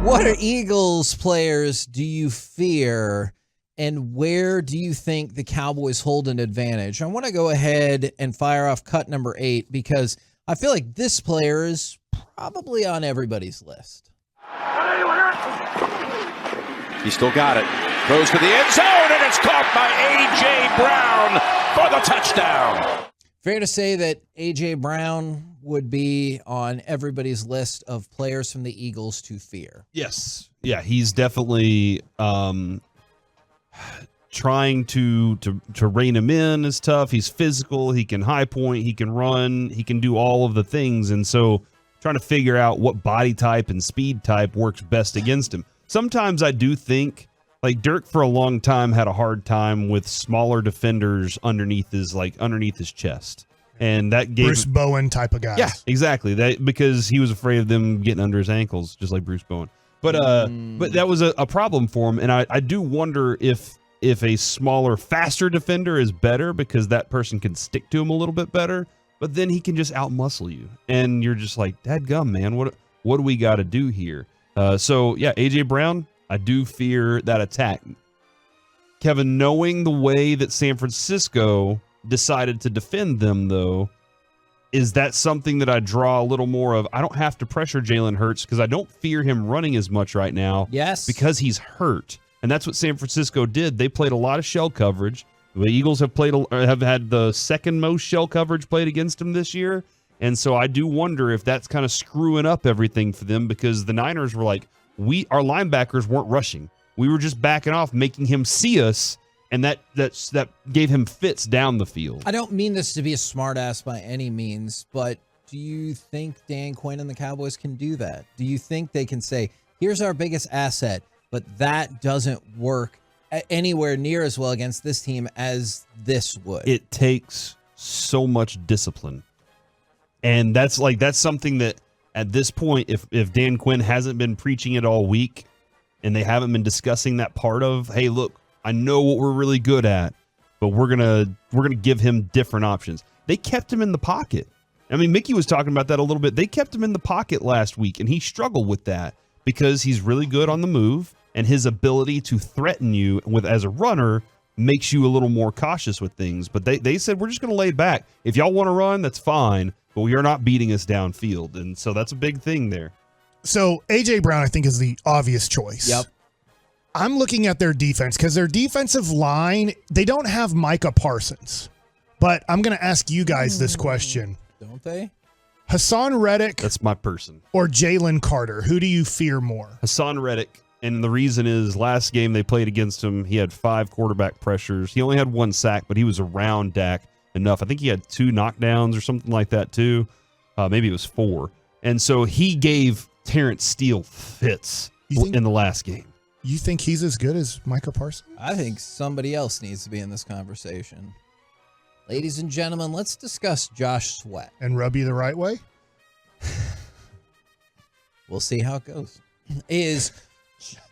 What Eagles players do you fear, and where do you think the Cowboys hold an advantage? I want to go ahead and fire off cut number 8 because I feel like this player is probably on everybody's list. He still got it. Goes to the end zone, and it's caught by A.J. Brown for the touchdown. Fair to say that A.J. Brown would be on everybody's list of players from the Eagles to fear. Yes. Yeah, he's definitely trying to rein him in is tough. He's physical. He can high point. He can run. He can do all of the things. And so trying to figure out what body type and speed type works best against him. Sometimes I do think, like Dirk for a long time had a hard time with smaller defenders underneath his chest. And that gave Bruce Bowen type of guys. Yeah, exactly. That because he was afraid of them getting under his ankles, just like Bruce Bowen. But that was a problem for him. And I do wonder if a smaller, faster defender is better because that person can stick to him a little bit better. But then he can just outmuscle you, and you're just like, dadgum, man, what do we got to do here? So yeah, AJ Brown, I do fear that attack. Kevin, knowing the way that San Francisco decided to defend them, though, is that something that I draw a little more of? I don't have to pressure Jalen Hurts because I don't fear him running as much right now. Yes, because he's hurt, and that's what San Francisco did. They played a lot of shell coverage. The Eagles have had the second most shell coverage played against them this year. And so I do wonder if that's kind of screwing up everything for them because the Niners were like, our linebackers weren't rushing. We were just backing off, making him see us, and that gave him fits down the field. I don't mean this to be a smartass by any means, but do you think Dan Quinn and the Cowboys can do that? Do you think they can say, here's our biggest asset, but that doesn't work anywhere near as well against this team as this would? It takes so much discipline. And that's something that at this point, if Dan Quinn hasn't been preaching it all week and they haven't been discussing that part of, hey, look, I know what we're really good at, but we're gonna give him different options. They kept him in the pocket. I mean, Mickey was talking about that a little bit. They kept him in the pocket last week, and he struggled with that because he's really good on the move, and his ability to threaten you as a runner makes you a little more cautious with things. But they said, we're just going to lay back. If y'all want to run, that's fine, but we are not beating us downfield. And so that's a big thing there. So A.J. Brown, I think, is the obvious choice. Yep. I'm looking at their defense because their defensive line, they don't have Micah Parsons. But I'm going to ask you guys this question. Don't they? Hassan Reddick. That's my person. Or Jalen Carter. Who do you fear more? Hassan Reddick. And the reason is last game they played against him, he had 5 quarterback pressures. He only had 1 sack, but he was around Dak enough. I think he had 2 knockdowns or something like that too. Maybe it was 4. And so he gave Terrence Steele fits in the last game. You think he's as good as Micah Parsons? I think somebody else needs to be in this conversation. Ladies and gentlemen, let's discuss Josh Sweat. And rub you the right way? We'll see how it goes. Is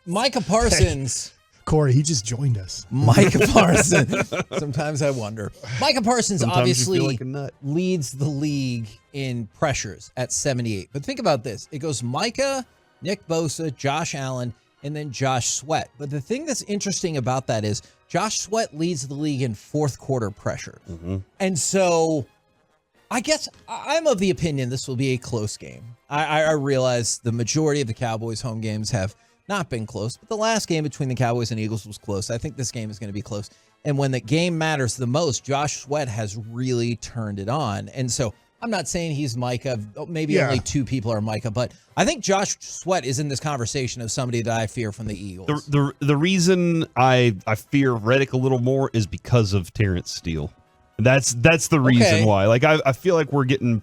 Micah Parsons... Corey, he just joined us. Micah Parsons. Sometimes I wonder. Micah Parsons Sometimes obviously you feel like a nut. leads the league in pressures at 78. But think about this. It goes Micah, Nick Bosa, Josh Allen, and then Josh Sweat. But the thing that's interesting about that is Josh Sweat leads the league in fourth quarter pressure. Mm-hmm. And so I guess I'm of the opinion this will be a close game. I realize the majority of the Cowboys home games have not been close, but the last game between the Cowboys and Eagles was close. I think this game is going to be close. And when the game matters the most, Josh Sweat has really turned it on. And so I'm not saying he's Micah. Maybe only 2 people are Micah, but I think Josh Sweat is in this conversation of somebody that I fear from the Eagles. The reason I fear Reddick a little more is because of Terrence Steele. That's the reason why. Like I feel like we're getting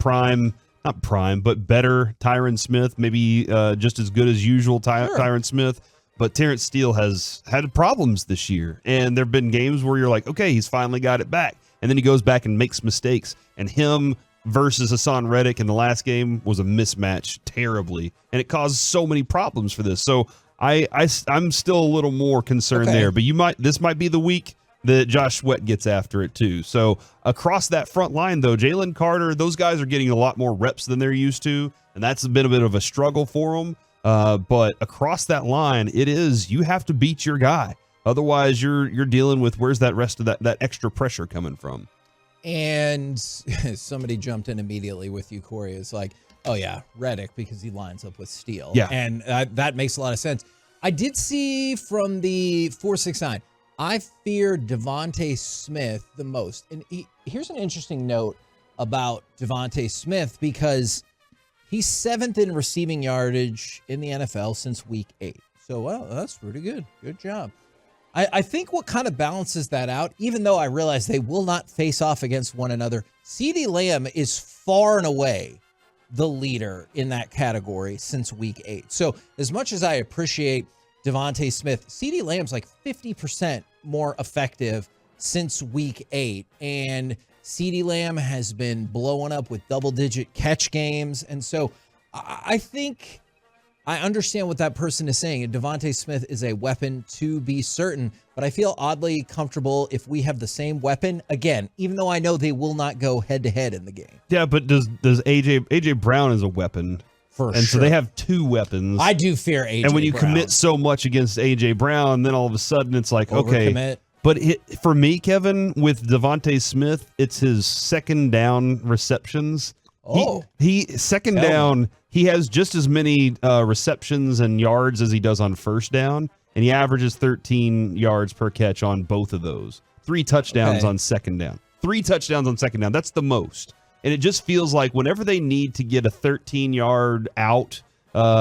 not prime, but better Tyron Smith, maybe just as good as usual Tyron Smith. But Terrence Steele has had problems this year, and there have been games where you're like, okay, he's finally got it back, and then he goes back and makes mistakes, and him versus Hassan Reddick in the last game was a mismatch terribly, and it caused so many problems for this. So I'm still a little more concerned there, but this might be the week that Josh Sweat gets after it too. So across that front line, though, Jalen Carter, those guys are getting a lot more reps than they're used to, and that's been a bit of a struggle for them. But across that line, you have to beat your guy. Otherwise, you're dealing with where's that rest of that extra pressure coming from. And somebody jumped in immediately with you, Corey. It's like, oh yeah, Reddick, because he lines up with Steele. Yeah. And that makes a lot of sense. I did see from the 469, I fear Devontae Smith the most. And here's an interesting note about Devontae Smith, because he's 7th in receiving yardage in the NFL since week 8. So, well, that's pretty good. Good job. I think what kind of balances that out, even though I realize they will not face off against one another, CeeDee Lamb is far and away the leader in that category since week 8. So as much as I appreciate Devontae Smith, CeeDee Lamb's like 50% more effective since week 8. And CeeDee Lamb has been blowing up with double-digit catch games. And so I think I understand what that person is saying. And Devontae Smith is a weapon to be certain, but I feel oddly comfortable if we have the same weapon again, even though I know they will not go head-to-head in the game. Yeah, but does AJ Brown is a weapon. For and sure. So they have 2 weapons. I do fear AJ And when you Brown. commit so much against AJ Brown, then all of a sudden it's like, okay. Overcommit. But for me, Kevin, with Devontae Smith, it's his second down receptions. Oh. He second down, he has just as many receptions and yards as he does on first down, and he averages 13 yards per catch on both of those. 3 touchdowns on second down. 3 touchdowns on second down. That's the most. And it just feels like whenever they need to get a 13-yard out,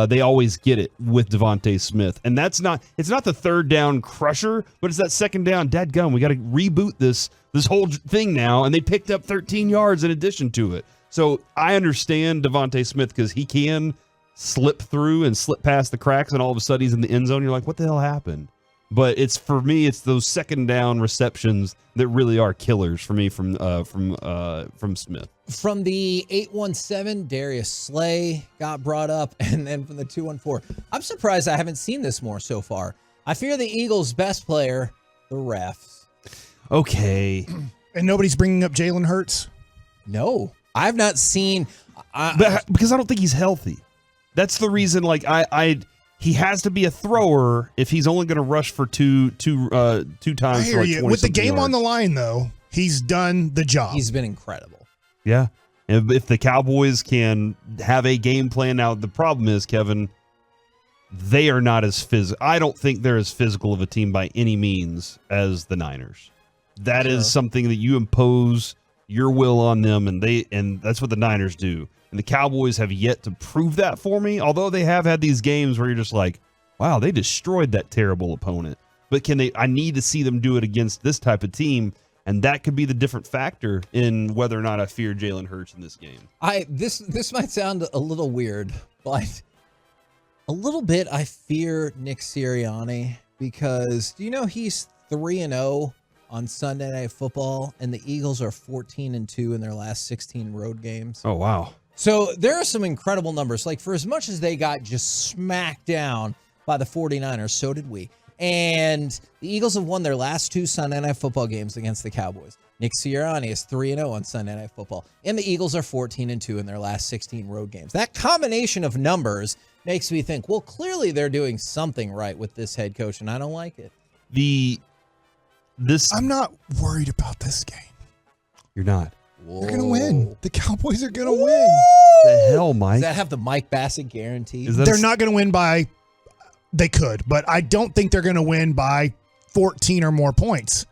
they always get it with Devontae Smith. And it's not the third down crusher, but it's that second down. Dadgum, we got to reboot this whole thing now. And they picked up 13 yards in addition to it. So I understand Devontae Smith because he can slip through and slip past the cracks, and all of a sudden he's in the end zone. You're like, what the hell happened? But for me, it's those second down receptions that really are killers for me from Smith. From the 817, Darius Slay got brought up, and then from the 214, I'm surprised I haven't seen this more so far. I fear the Eagles' best player, the refs. Okay. And nobody's bringing up Jalen Hurts? No, I've not seen. Because I don't think he's healthy. That's the reason. Like he has to be a thrower if he's only going to rush for two times. I hear for like you. 20 With the game yards. on the line, though, he's done the job. He's been incredible. Yeah. If the Cowboys can have a game plan now, the problem is, Kevin, they are not as physical. I don't think they're as physical of a team by any means as the Niners. That is something that you impose your will on them, and that's what the Niners do. And the Cowboys have yet to prove that for me, although they have had these games where you're just like, wow, they destroyed that terrible opponent. But I need to see them do it against this type of team, and that could be the different factor in whether or not I fear Jalen Hurts in this game. This might sound a little weird, but a little bit I fear Nick Sirianni, because do you know he's 3-0 on Sunday Night Football, and the Eagles are 14-2 in their last 16 road games. Oh, wow. So there are some incredible numbers. Like, for as much as they got just smacked down by the 49ers, so did we. And the Eagles have won their last 2 Sunday Night Football games against the Cowboys. Nick Sirianni is 3-0 on Sunday Night Football. And the Eagles are 14-2 in their last 16 road games. That combination of numbers makes me think, well, clearly they're doing something right with this head coach, and I don't like it. I'm not worried about this game. You're not. Whoa. They're going to win. The Cowboys are going to win. The hell, Mike? Does that have the Mike Bassett guarantee? They're not going to win by, they could, but I don't think they're going to win by 14 or more points.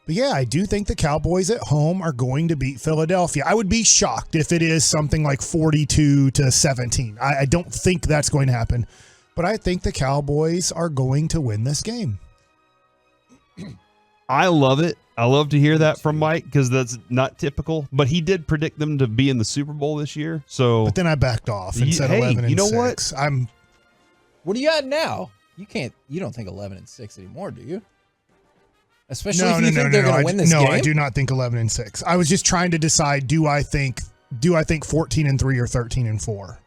But yeah, I do think the Cowboys at home are going to beat Philadelphia. I would be shocked if it is something like 42-17. I don't think that's going to happen. But I think the Cowboys are going to win this game. I love it. I love to hear that from Mike because that's not typical. But he did predict them to be in the Super Bowl this year. So, but then I backed off and said 11-6. You know what? What are you at now? You don't think 11-6 anymore, do you? Especially if you think they're going to win this game? No, I do not think 11-6. I was just trying to decide, do I think 14-3 or 13-4?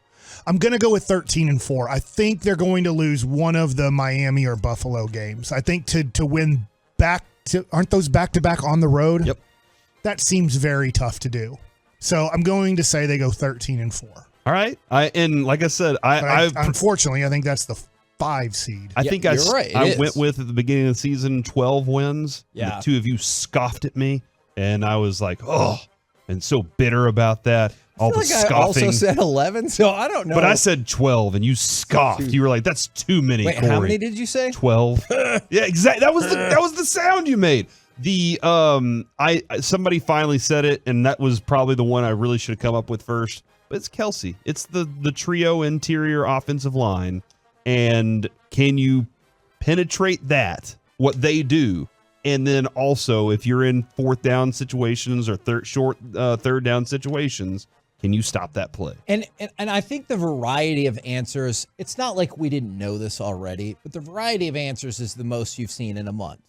I'm going to go with 13-4. I think they're going to lose one of the Miami or Buffalo games. I think to win aren't those back-to-back on the road? Yep. That seems very tough to do. So I'm going to say they go 13-4. All All right. And like I said, unfortunately, I think that's the 5 seed. I think you're right. I went with at the beginning of the season 12 wins. Yeah. The two of you scoffed at me, and I was like, oh, and so bitter about that. All the scoffing. I also said 11, so I don't know. But I said 12, and you scoffed. You were like, "That's too many." Wait, Corey. how many did you say? 12. Yeah, exactly. That was the sound you made. The somebody finally said it, and that was probably the one I really should have come up with first. But it's Kelsey. It's the trio interior offensive line, and can you penetrate that? What they do. And then also, if you're in 4th down situations or third down situations, can you stop that play? And I think the variety of answers, it's not like we didn't know this already, but the variety of answers is the most you've seen in a month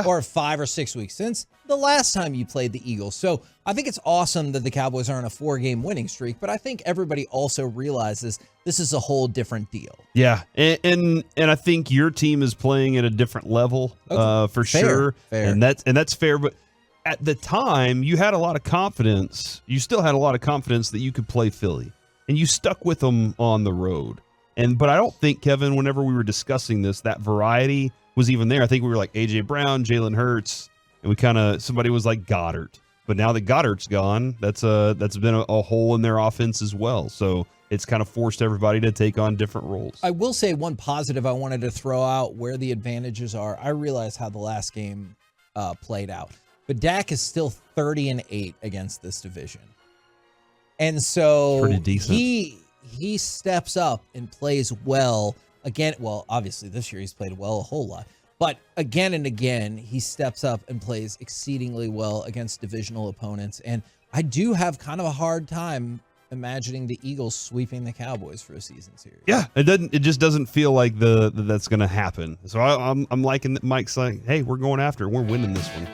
or 5 or 6 weeks since the last time you played the Eagles. So I think it's awesome that the Cowboys are on a 4-game winning streak, but I think everybody also realizes this is a whole different deal. Yeah, and I think your team is playing at a different level, for sure. Fair. And that's fair. But at the time, you had a lot of confidence. You still had a lot of confidence that you could play Philly, and you stuck with them on the road. But I don't think, Kevin, whenever we were discussing this, that variety was even there. I think we were like A.J. Brown, Jalen Hurts, and somebody was like Goddard. But now that Goddard's gone, that's been a hole in their offense as well. So it's kind of forced everybody to take on different roles. I will say one positive I wanted to throw out where the advantages are. I realize how the last game played out, but Dak is still 30-8 against this division, and so pretty decent. He steps up and plays well again. Well, obviously this year he's played well a whole lot. But again and again, he steps up and plays exceedingly well against divisional opponents. And I do have kind of a hard time imagining the Eagles sweeping the Cowboys for a season series. Yeah, it just doesn't feel like that's going to happen. So I'm liking that Mike's like, hey, we're going after it. We're winning this one.